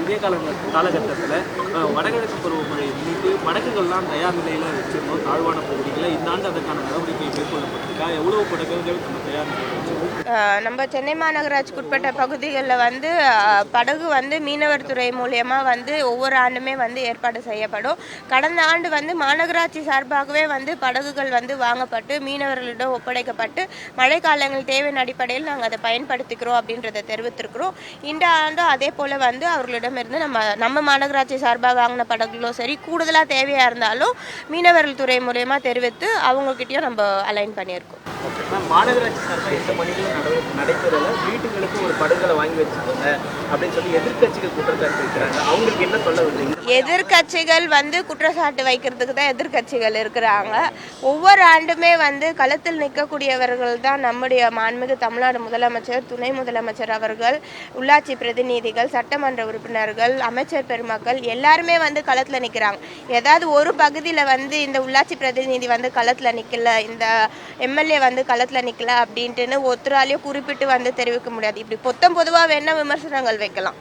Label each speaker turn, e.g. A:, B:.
A: இதே காலகட்டத்தில் வடகிழக்கு பருவமழை முன்னிட்டு படகுகள்லாம் தயார் நிலையில் வச்சிருந்தோம் தாழ்வான பகுதிகளில். இந்த ஆண்டு அதற்கான நடவடிக்கை மேற்கொள்ளப்பட்டிருக்கா? எவ்வளவு படகுகள் நம்ம தயார் நிலையில் வச்சிருக்கோம்?
B: நம்ம சென்னை மாநகராட்சிக்குட்பட்ட பகுதிகளில் வந்து படகு வந்து மீனவர் துறை மூலயமா வந்து ஒவ்வொரு ஆண்டுமே வந்து ஏற்பாடு செய்யப்படும். கடந்த ஆண்டு வந்து மாநகராட்சி சார்பாகவே வந்து படகுகள் வந்து வாங்கப்பட்டு மீனவர்களிடம் ஒப்படைக்கப்பட்டு மழைக்காலங்கள் தேவையின் அடிப்படையில் நாங்கள் அதை பயன்படுத்திக்கிறோம் அப்படின்றத தெரிவித்திருக்கிறோம். இந்த ஆண்டும் அதே போல் வந்து அவர்களிடமிருந்து நம்ம மாநகராட்சி சார்பாக வாங்கின படகுகளும் சரி, கூடுதலாக தேவையாக இருந்தாலும் மீனவர்கள் துறை மூலயமா தெரிவித்து அவங்கக்கிட்டையும் நம்ம அலைன் பண்ணியிருக்கோம்.
A: மாநகராட்சி சார்பாக எந்த பணிகளும் நடைபெறல, வீட்டுகளுக்கு ஒரு படகுகளை வாங்கி வச்சுக்கோங்க அப்படின்னு சொல்லி எதிர்கட்சிகள் குற்றச்சாட்டு வைக்கிறாங்க. அவங்களுக்கு என்ன சொல்ல வருது?
B: எதிர்கட்சிகள் வந்து குற்றச்சாட்டு வைக்கிறதுக்கு தான் எதிர்கட்சிகள் இருக்கிறாங்க. ஒவ்வொரு ஆண்டுமே வந்து களத்தில் நிற்கக்கூடியவர்கள் தான் நம்முடைய மாண்புமிகு தமிழ்நாடு முதலமைச்சர், துணை முதலமைச்சர் அவர்கள், உள்ளாட்சி பிரதிநிதிகள், சட்டமன்ற உறுப்பினர்கள், அமைச்சர் பெருமக்கள் எல்லாருமே வந்து களத்தில் நிற்கிறாங்க. ஏதாவது ஒரு பகுதியில் வந்து இந்த உள்ளாட்சி பிரதிநிதி வந்து களத்தில் நிற்கல, இந்த எம்எல்ஏ வந்து களத்தில் நிற்கல அப்படின்ட்டுன்னு ஒருத்தராலையும் குறிப்பிட்டு வந்து தெரிவிக்க முடியாது. இப்படி பொதுவாக வேணா விமர்சனங்கள் வைக்கலாம்.